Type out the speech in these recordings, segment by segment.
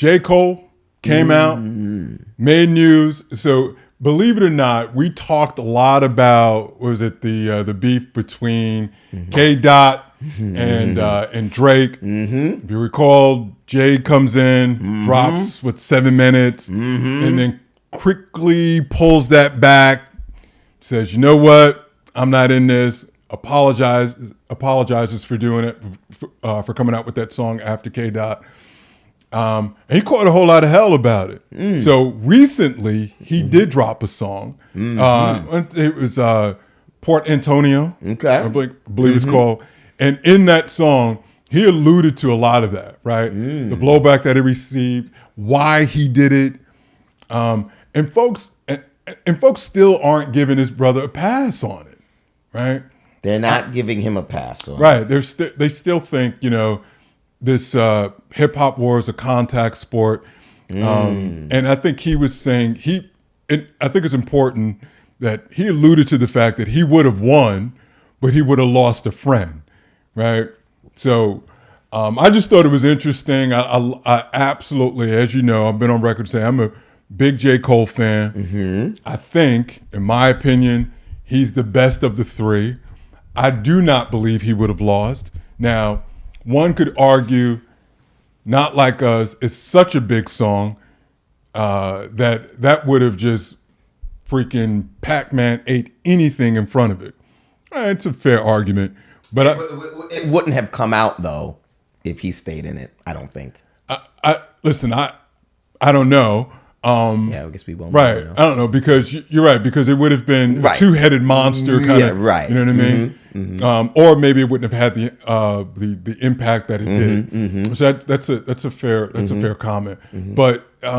J. Cole came out, made news. So believe it or not, we talked a lot about, what was it, the beef between KDot and Drake. If you recall, Jay comes in, drops with 7 minutes, and then quickly pulls that back, says, you know what, I'm not in this, apologizes for doing it, for coming out with that song after KDot. And he caught a whole lot of hell about it. So recently, he did drop a song. It was Port Antonio, I believe it's called. And in that song, he alluded to a lot of that, right? The blowback that he received, why he did it. And folks still aren't giving his brother a pass on it, right? They're not giving him a pass on it. Right. They still think, this hip hop war is a contact sport. And I think he was saying, I think it's important that he alluded to the fact that he would have won, but he would have lost a friend, right? So I just thought it was interesting. I absolutely, as you know, I've been on record saying I'm a big J. Cole fan. I think, in my opinion, he's the best of the three. I do not believe he would have lost. Now, one could argue, Not Like Us is such a big song that would have just freaking Pac-Man ate anything in front of it. It's a fair argument. But it wouldn't have come out, though, if he stayed in it, I don't think. Listen, I don't know. I guess we won't. Right. I don't know, because you're right, because it would have been a two-headed monster kind of. Right. You know what I mean? Or maybe it wouldn't have had the impact that it did. So that's a fair comment. But I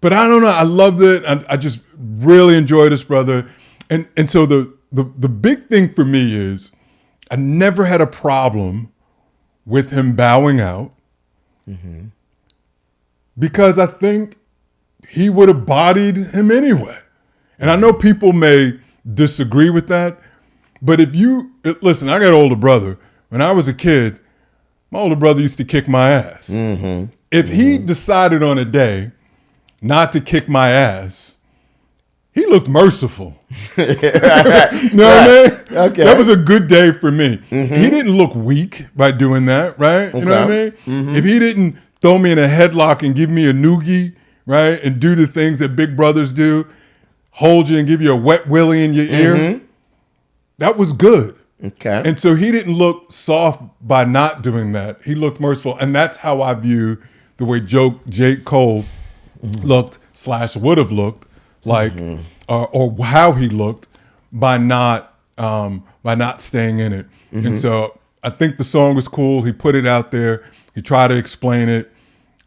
don't know. I loved it. I just really enjoyed this, brother. And so the big thing for me is I never had a problem with him bowing out, because I think he would have bodied him anyway. And I know people may disagree with that, but listen, I got an older brother. When I was a kid, my older brother used to kick my ass. If he decided on a day not to kick my ass, he looked merciful. You know what I mean? Okay. That was a good day for me. He didn't look weak by doing that, right? You know what I mean? If he didn't throw me in a headlock and give me a noogie, right, and do the things that big brothers do, hold you and give you a wet willy in your ear, that was good. Okay. And so he didn't look soft by not doing that. He looked merciful. And that's how I view the way J. Cole looked / would have looked like, or how he looked by not staying in it. And so I think the song was cool. He put it out there. He tried to explain it.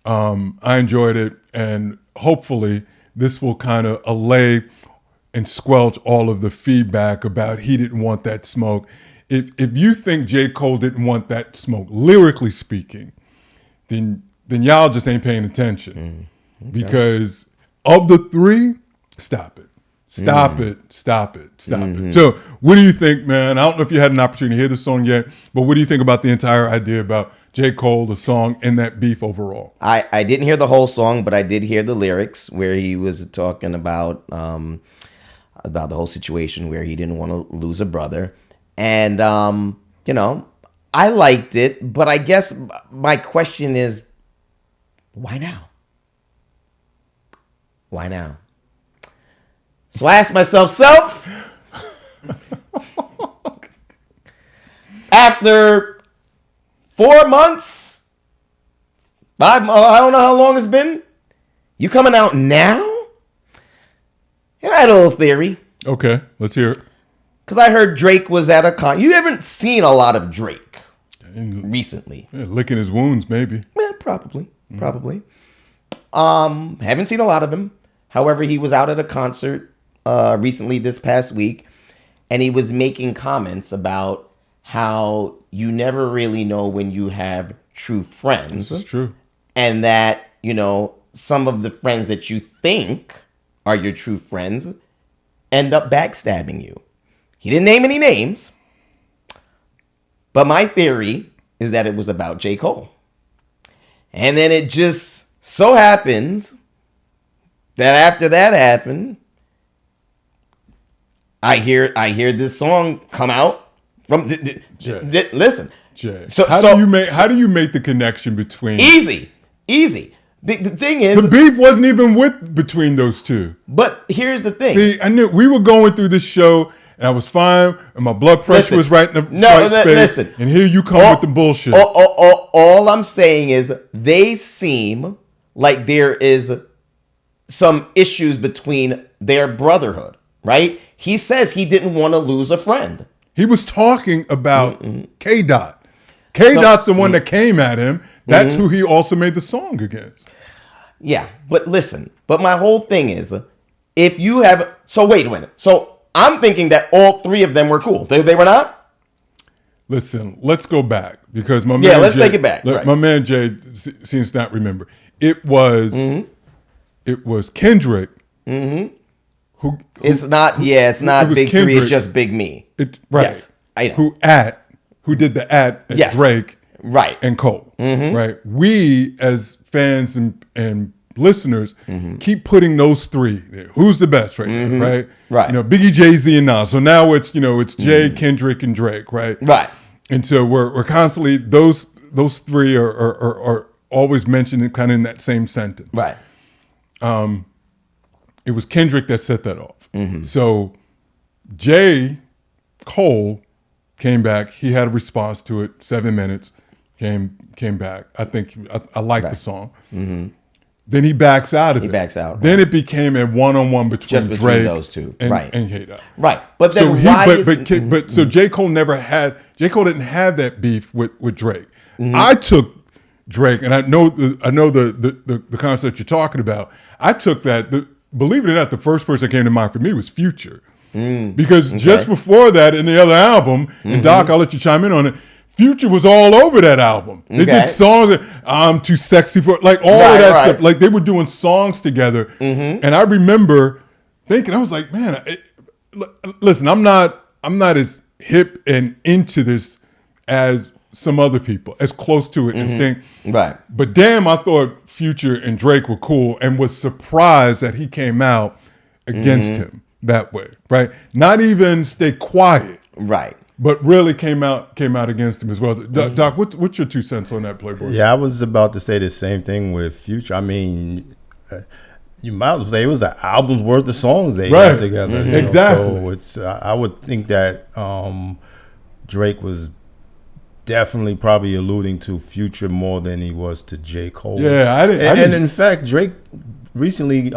I enjoyed it. And hopefully this will kind of allay and squelch all of the feedback about he didn't want that smoke. If you think J. Cole didn't want that smoke, lyrically speaking, then y'all just ain't paying attention. Because of the three, stop it. Stop it. So what do you think, man? I don't know if you had an opportunity to hear the song yet, but what do you think about the entire idea about J. Cole, the song, and that beef overall? I didn't hear the whole song, but I did hear the lyrics where he was talking about the whole situation where he didn't want to lose a brother. And, I liked it, but I guess my question is, why now? Why now? So I asked myself, after 4 months, 5 months, I don't know how long it's been, you coming out now? And I had a little theory. Okay, let's hear it. Because I heard Drake was at a con. You haven't seen a lot of Drake recently. Yeah, licking his wounds, maybe. Yeah, probably. Haven't seen a lot of him. However, he was out at a concert recently this past week, and he was making comments about how you never really know when you have true friends. This is true. And that, some of the friends that you think are your true friends end up backstabbing you. He didn't name any names, but my theory is that it was about J. Cole. And then it just So happens that after that happened, I hear this song come out from. Listen, Jay. So How do you make the connection between? Easy. The thing is, the beef wasn't even between those two. But here's the thing. See, I knew we were going through this show, and I was fine, and my blood pressure was right in the right space. Listen, and here you come with the bullshit. All I'm saying is they seem like there is some issues between their brotherhood, right? He says he didn't want to lose a friend. He was talking about KDot. KDot's the one that came at him. That's who he also made the song against. Yeah, but listen. But my whole thing is, if you have... So wait a minute. So I'm thinking that all three of them were cool. They were not? Listen, let's go back. Because my man let's Jay, take it back. Right. My man Jay seems to not remember. It was Kendrick who... It's not Big Kendrick, 3, it's just Big Me. Right. Yes, I know. Who did the at Drake and Cole. Right. We as fans and listeners keep putting those three there. Who's the best right now, right? Right. You know, Biggie, Jay-Z, and Nas. So now it's Jay, Kendrick, and Drake, right? Right. And so we're constantly those three are always mentioned kind of in that same sentence. Right. It was Kendrick that set that off. So J. Cole came back. He had a response to it. 7 minutes. Came back. I think I liked the song. Then he backs out of it. He backs out. Then it became a one-on-one between Drake those two, and right? And KDot. Right. But then so J. Cole didn't have that beef with Drake. I took Drake, and I know the concept you're talking about. I took that. Believe it or not, the first person that came to mind for me was Future. Because just before that, in the other album, and Doc, I'll let you chime in on it, Future was all over that album. They did songs that I'm too sexy for, like all of that stuff. Like they were doing songs together. And I remember thinking, I was like, man, listen, I'm not as hip and into this as some other people, as close to it as Sting. Right. But damn, I thought Future and Drake were cool and was surprised that he came out against him that way, right? Not even stay quiet. Right. But really came out against him as well. Doc, what's your 2 cents on that, Playboy? Yeah, I was about to say the same thing with Future. I mean, you might as well say it was an album's worth of songs they got together. You know? Exactly. So it's I would think that Drake was definitely probably alluding to Future more than he was to J. Cole. Yeah, I didn't. And in fact, Drake recently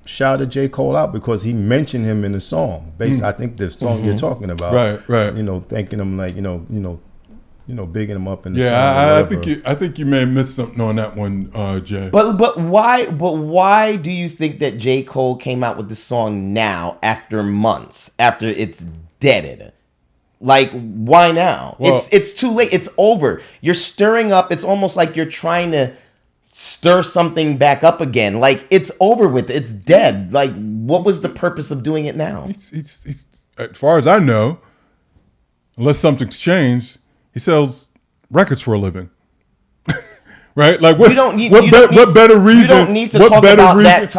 shouted J. Cole out because he mentioned him in the song. I think the song you're talking about. Right. You know, thanking him like, bigging him up in the song. I think you may have missed something on that one, Jay. But why do you think that J. Cole came out with this song now after months, after it's deaded? Like, why now? Well, it's too late. It's over. You're stirring up. It's almost like you're trying to stir something back up again. Like, it's over with. It's dead. Like, what was the purpose of doing it now? He's as far as I know, unless something's changed, he sells records for a living. Right? Like what better reason? You don't need to talk about that.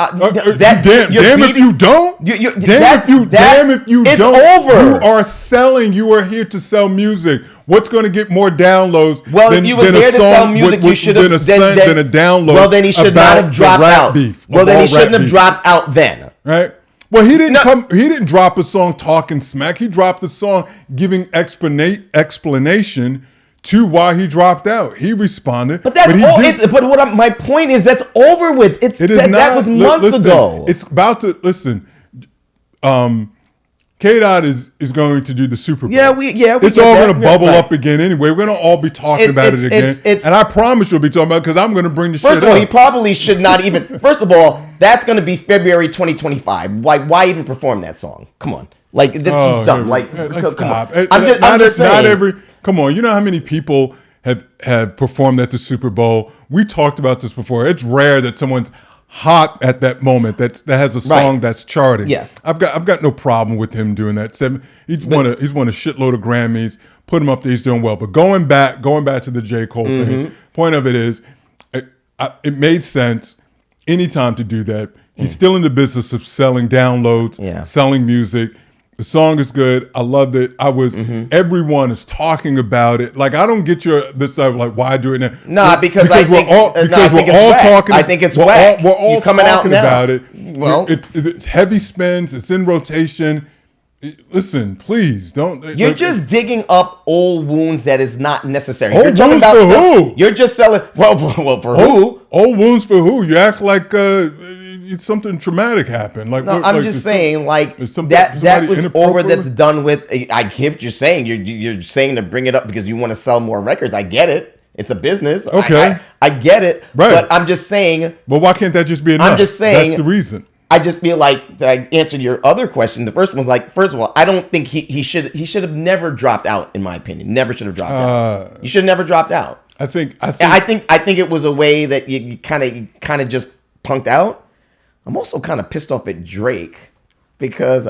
Damn if you don't. Damn if you it's don't. Over. You are here to sell music. What's going to get more downloads? Well, if you were there to sell music, you should have than a download. Well, then he should not have dropped out. Well, then he shouldn't have dropped out then. Right? Well, he didn't drop a song talking smack. He dropped a song giving explanation to why he dropped out. He responded. But my point is that's over with. That was months ago. It's about to listen. KDot is going to do the Super Bowl. It's all going to bubble up again anyway. We're going to all be talking about it again. And I promise you'll be talking about it because I'm going to bring the shit up. First of all, he probably should not even. First of all, that's going to be February 2025. Why even perform that song? Come on. Like, that's just dumb. Like, come on. I'm just saying. Not every. Come on. You know how many people have performed at the Super Bowl? We talked about this before. It's rare that someone's hot at that moment that has a song that's charting. Yeah. I've got no problem with him doing that. He's won a shitload of Grammys. Put him up there. He's doing well. But going back to the J. Cole thing. Point of it is, it made sense anytime to do that. He's still in the business of selling downloads, selling music. The song is good. I loved it. Everyone is talking about it. Like, I don't get this stuff, like, why do it now? Nah, because we're all talking. I think it's whack. We're all coming talking out about it. Well, it's heavy spins. It's in rotation. Listen, please don't. You're just digging up old wounds that is not necessary. Old you're talking wounds about for who? You're just selling. Well, for who? Old wounds for who? You act like something traumatic happened. Like, no, I'm just saying, like that was over. That's done with. I get what you're saying. You're saying to bring it up because you want to sell more records. I get it. It's a business. Okay, I get it. Right. But I'm just saying. Well, why can't that just be enough? I'm just saying. That's the reason. I just feel like I answered your other question. The first one, like, first of all, I don't think he should have never dropped out. In my opinion, never should have dropped out. You should have never dropped out. I think it was a way that you kind of just punked out. I'm also kind of pissed off at Drake because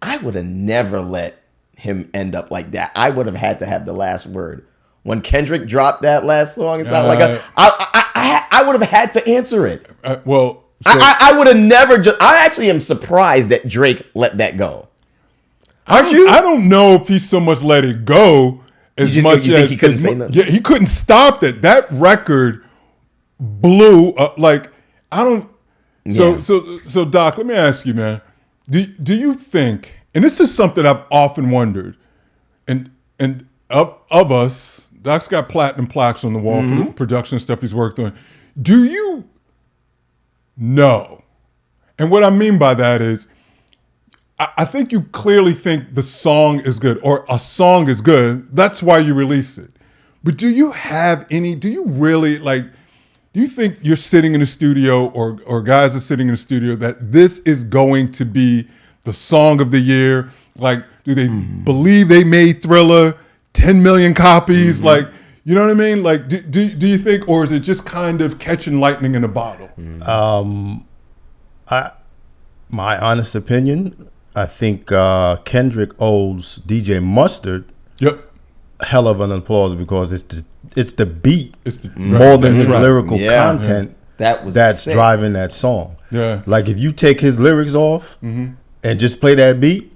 I would have never let him end up like that. I would have had to have the last word. When Kendrick dropped that last song, it's not like I would have had to answer it. Well. So, I would have never. I actually am surprised that Drake let that go. Aren't you? I don't know if he so much let it go as much as he couldn't say nothing. Yeah, he couldn't stop that. That record blew up. Like, I don't. Yeah. So Doc, let me ask you, man. Do you think? And this is something I've often wondered. And of us, Doc's got platinum plaques on the wall for the production stuff he's worked on. Do you? No. And what I mean by that is, I think you clearly think the song is good or a song is good. That's why you release it. But do you really do you think you're sitting in a studio or guys are sitting in a studio that this is going to be the song of the year? Like, do they believe they made Thriller 10 million copies? Like, you know what I mean? Like, do you think, or is it just kind of catching lightning in a bottle? My honest opinion, I think Kendrick owes DJ Mustard a hell of an applause because it's the beat more than his lyrical content that's sick. Driving that song. Yeah, like if you take his lyrics off and just play that beat,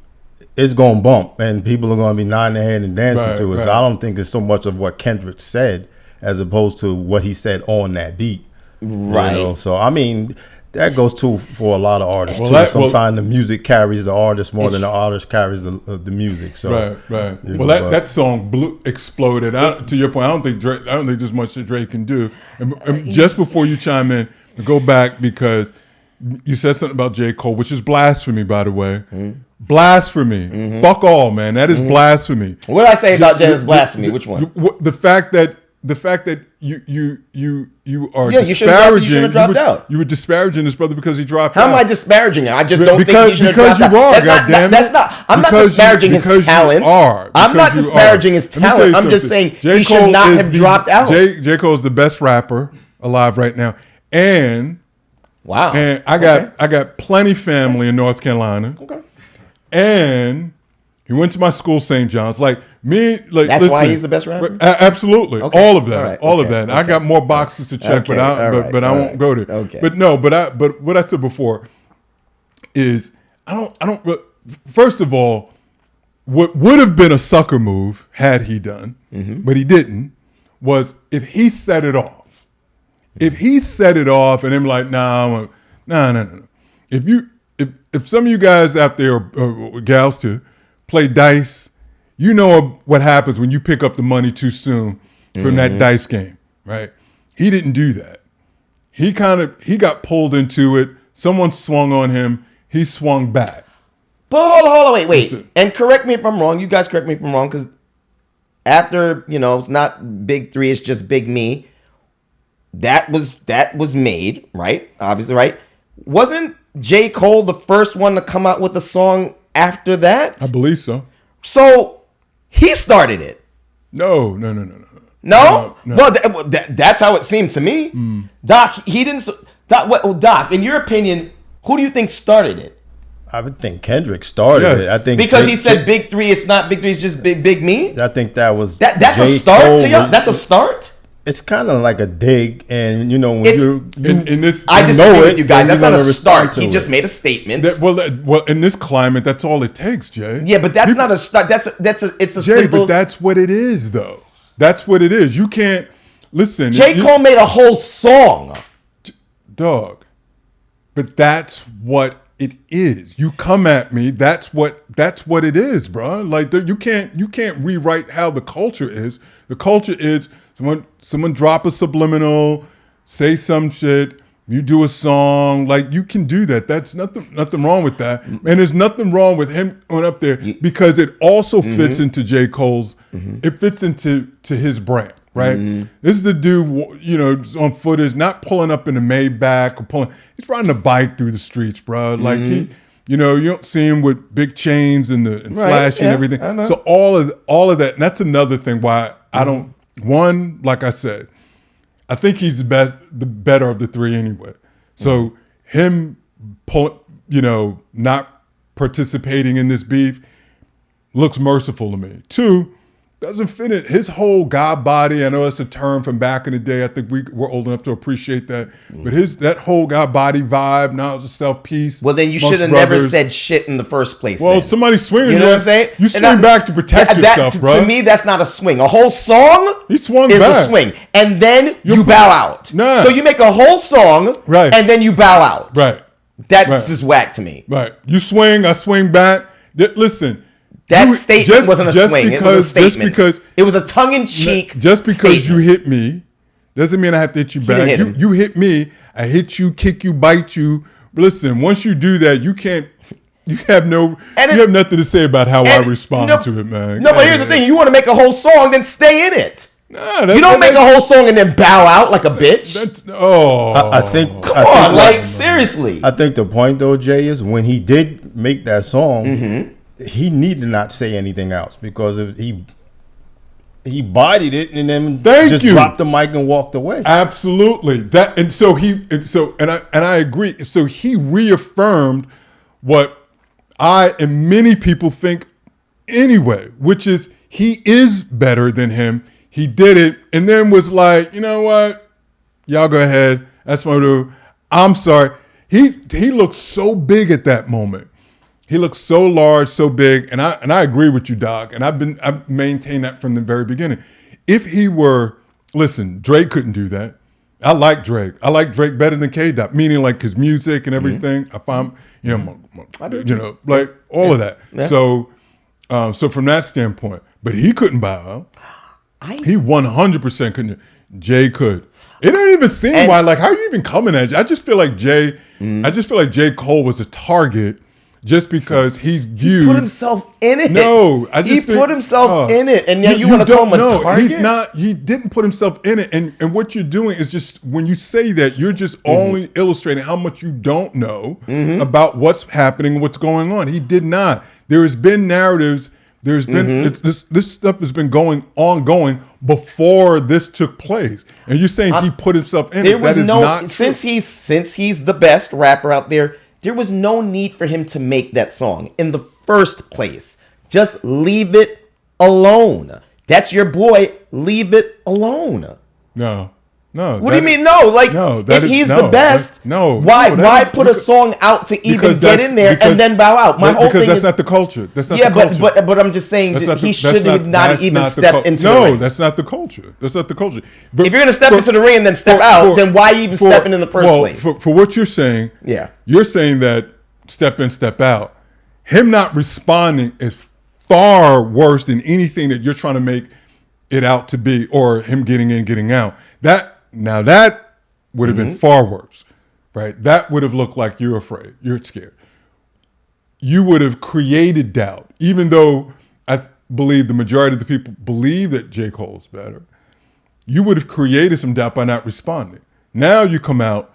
it's gonna bump and people are gonna be nodding their head and dancing to it. Right. So I don't think it's so much of what Kendrick said as opposed to what he said on that beat. Right. You know? So I mean, that goes for a lot of artists too. Sometimes the music carries the artist more than the artist carries the music. So right. Well, that song exploded. To your point, I don't think there's much that Drake can do. And just before you chime in, go back because you said something about J. Cole, which is blasphemy, by the way. Blasphemy. Fuck all, man. That is blasphemy. What did I say about Jay is blasphemy? Which one? The fact that you are disparaging. You should have dropped out. You were disparaging this brother because he dropped out. How am I disparaging him? I just don't think he should have dropped out. Because you are, goddammit. That's not. I'm not disparaging his talent. I'm not disparaging his talent. I'm just saying he should not have dropped out. J. Cole is the best rapper alive right now, and wow. And I got plenty family in North Carolina. Okay. And he went to my school, St. John's. Like me, like that's why he's the best rapper. Absolutely, okay. All of that, all of that. Okay. I got more boxes to check, but I won't go there. Okay. But what I said before is I don't. First of all, what would have been a sucker move had he done, but he didn't, was if he set it off. If he set it off and him like, no. If some of you guys out there, or gals too, play dice, you know what happens when you pick up the money too soon from that dice game, right? He didn't do that. He got pulled into it. Someone swung on him. He swung back. But hold on, wait. And correct me if I'm wrong. You guys correct me if I'm wrong, because after, it's not Big Three, it's just Big Me. That was made, right? Obviously, right? Wasn't J. Cole the first one to come out with a song after that? I believe so. So he started it. No. No? Well, that's how it seemed to me. Doc, he didn't. Doc, in your opinion, who do you think started it? I would think Kendrick started it. I think because he said Big Three. It's not Big Three. It's just Big Me. I think that was that's a start to y'all. That's a start. it's kind of like a dig, and when in this, I disagree with you guys. That's not a start. He it. just made a statement. Well, in this climate, that's all it takes, Jay. Yeah, but that's not a start. It's a Jay, simple. but that's what it is, though. That's what it is. You can't listen. J. Cole made a whole song, dog. But that's what it is. You come at me. That's what it is, bro. Like you can't rewrite how the culture is. The culture is someone drop a subliminal, say some shit. You do a song, like you can do that. That's nothing wrong with that. And there's nothing wrong with him going up there because it also fits into J. Cole's. It fits into his brand. Right, this is the dude, on footage, not pulling up in a Maybach or he's riding a bike through the streets, bro. Like you don't see him with big chains and flashy and everything. So all of that, and that's another thing why I don't. One, like I said, I think he's the better of the three anyway. So him, not participating in this beef looks merciful to me. Two, doesn't fit it. His whole God body, I know it's a term from back in the day. I think we're old enough to appreciate that. But that whole God body vibe, now it's a self-peace. Well, then you should have never said shit in the first place. Well, somebody's swinging. You know what I'm saying? You swing back to protect yourself, bro. To me, that's not a swing. A whole song is a swing. And then you bow out. Nah. So you make a whole song, right, and then you bow out. Right. That's just whack to me. Right. You swing, I swing back. Listen. That statement wasn't a swing. It was a statement. It was a tongue-in-cheek Just because you hit me doesn't mean I have to hit you back. You hit me, I hit you, kick you, bite you. Listen, once you do that, you have nothing to say about how I respond to it, man. No, but here's the thing. You want to make a whole song, then stay in it. Nah, you don't make a whole song and then bow out like a bitch. Seriously. I think the point, though, Jay, is when he did make that song, he needed not say anything else because if he bodied it and then dropped the mic and walked away. Absolutely. And I agree. So he reaffirmed what I and many people think anyway, which is he is better than him. He did it and then was like, you know what? Y'all go ahead. That's what I do. I'm sorry. He looked so big at that moment. He looks so large, so big, and I agree with you, Doc. And I've maintained that from the very beginning. If he were, listen, Drake couldn't do that. I like Drake. I like Drake better than KDot, meaning like his music and everything. I find, like all of that. Yeah. So from that standpoint, but he couldn't bow out. He 100% couldn't. Jay could. It don't even seem why. Like, how are you even coming at you? I just feel like J. Cole was a target. Just because he's viewed, he put himself in it. No, he put himself in it, and now you want to call him a target? He's not. He didn't put himself in it, and what you're doing is just when you say that, you're just only illustrating how much you don't know about what's happening, what's going on. He did not. There has been narratives. There's been this stuff has been ongoing before this took place, and you're saying he put himself in it. That is not true. Since he's the best rapper out there. There was no need for him to make that song in the first place. Just leave it alone. That's your boy. Leave it alone. No. What do you mean? No, like if he's the best, why put a song out to even get in there and then bow out? My whole thing that's not the culture. That's not the culture. but I'm just saying he should have not even stepped into the ring. No, that's not the culture. That's not the culture. But if you're gonna step into the ring and then step out, then why even stepping in the first place? For what you're saying, you're saying that step in, step out. Him not responding is far worse than anything that you're trying to make it out to be, or him getting in, getting out. That would have been far worse, right? That would have looked like you're afraid, you're scared. You would have created doubt, even though I believe the majority of the people believe that J. Cole is better. You would have created some doubt by not responding. Now you come out,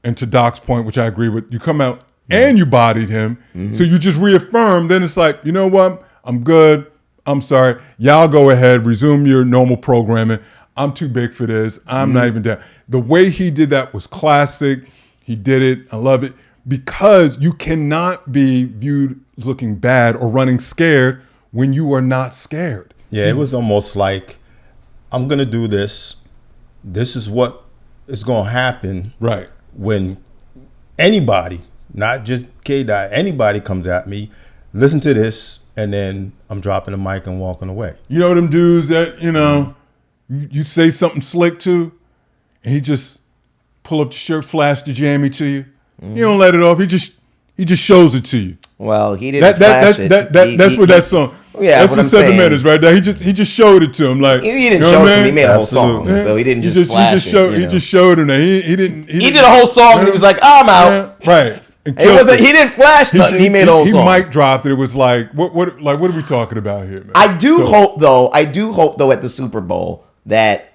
and to Doc's point, which I agree with, you come out and you bodied him, so you just reaffirm. Then it's like, you know what? I'm good. I'm sorry. Y'all go ahead, resume your normal programming. I'm too big for this. I'm not even down. The way he did that was classic. He did it. I love it. Because you cannot be viewed as looking bad or running scared when you are not scared. Yeah, it was almost like, I'm going to do this. this is what is going to happen. Right. When anybody, not just KDot, anybody comes at me, listen to this, and then I'm dropping the mic and walking away. You know them dudes that, you say something slick to, and he just pull up the shirt, flash the jammy to you. You don't let it off. He just shows it to you. Well, he didn't flash it. That's what that song. Yeah, that's what sentiment is right there. He just showed it to him. Like he didn't show it to him. He made a whole song, so he didn't just flash it. He just showed him that he didn't. He did a whole song and he was like, "I'm out." Yeah, right. He didn't flash nothing. He made a whole song. He mic dropped it. It was like, what are we talking about here, man? I do hope though at the Super Bowl that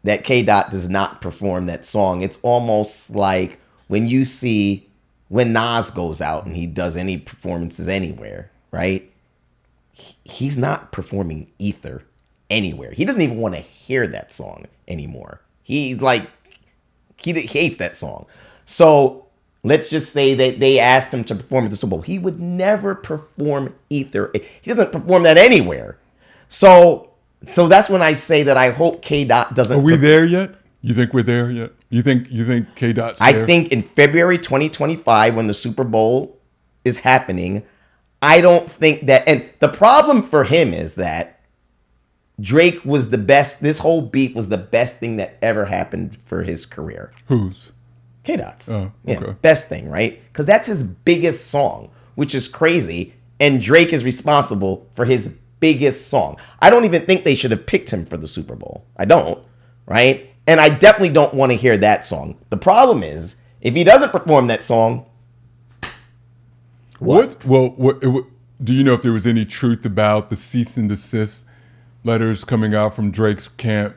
KDot does not perform that song. It's almost like when Nas goes out and he does any performances anywhere, right? He's not performing Ether anywhere. He doesn't even want to hear that song anymore. He hates that song. So let's just say that they asked him to perform at the Super Bowl. He would never perform Ether. He doesn't perform that anywhere. So that's when I say that I hope KDot doesn't. Are we there yet? You think we're there yet? You think KDot's there? I think in February 2025, when the Super Bowl is happening, I don't think that. And the problem for him is that Drake was the best. This whole beef was the best thing that ever happened for his career. Whose? KDot's. Oh, okay. Yeah, best thing, right? Because that's his biggest song, which is crazy. And Drake is responsible for his biggest song. I don't even think they should have picked him for the Super Bowl. I don't, right? And I definitely don't want to hear that song. The problem is, if he doesn't perform that song, what? Do you know if there was any truth about the cease and desist letters coming out from Drake's camp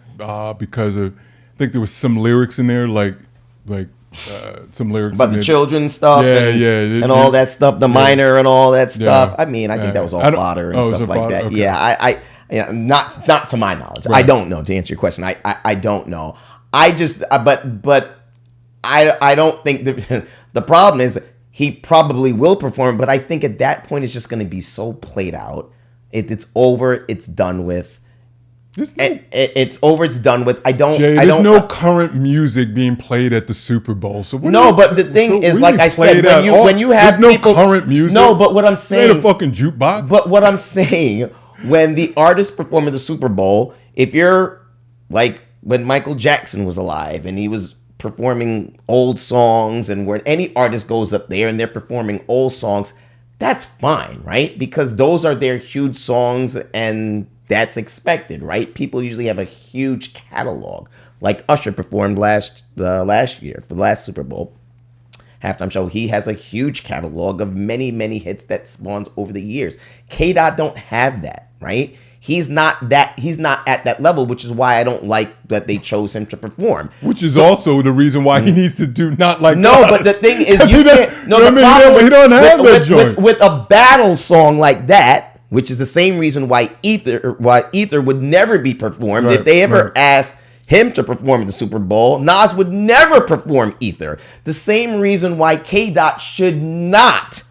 because of, I think there was some lyrics in there, like some lyrics about the children stuff, and all that stuff, the minor and all that stuff. Yeah, I mean, I think that was all fodder and stuff like that. Okay. Yeah, not to my knowledge. Right. I don't know, to answer your question. I don't know. I just, but I don't think the problem is he probably will perform, but I think at that point it's just going to be so played out. It's over. It's done with. It's over. It's done with. There's no current music being played at the Super Bowl. So but the thing is, like I said, when you have there's people, no current music. No, but what I'm saying, ain't a fucking jukebox. But what I'm saying, when the artists perform at the Super Bowl, if you're like when Michael Jackson was alive and he was performing old songs, and when any artist goes up there and they're performing old songs, that's fine, right? Because those are their huge songs and that's expected, right? People usually have a huge catalog. Like Usher performed last year, for the last Super Bowl halftime show. He has a huge catalog of many, many hits that spawns over the years. KDot don't have that, right? He's not at that level, which is why I don't like that they chose him to perform. Which is also the reason why he needs to do not like No, us. but the thing is, you can't. No, the problem he don't have that joint. With a battle song like that, which is the same reason why Ether would never be performed. Right, if they ever asked him to perform at the Super Bowl, Nas would never perform Ether. The same reason why KDot should not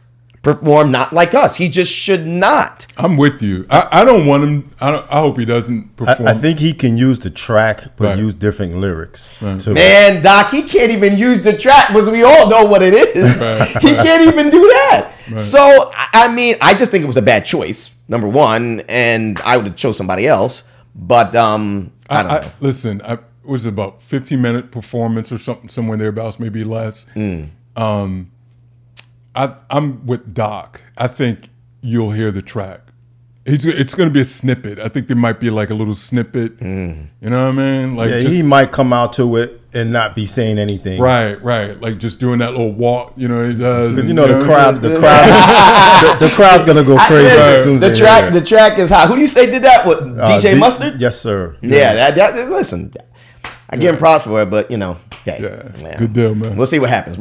perform Not Like Us. He just should not. I'm with you. I don't want him. I hope he doesn't perform. I think he can use the track, but use different lyrics. Right. Man, Doc, he can't even use the track because we all know what it is. Right. He can't even do that. Right. So, I mean, I just think it was a bad choice, number one, and I would have chose somebody else. But I don't know. Listen, it was about 15-minute performance or something, somewhere thereabouts, maybe less. I'm with Doc. I think you'll hear the track. It's going to be a snippet. I think there might be like a little snippet. You know what I mean? Like he might come out to it and not be saying anything. Right. Like just doing that little walk. You know, he does. Because the crowd's going to go crazy as soon as the track is hot. Who do you say did that? What, DJ Mustard? Yes, sir. Yeah. Listen, I give him props for it, but okay. Yeah. Good deal, man. We'll see what happens.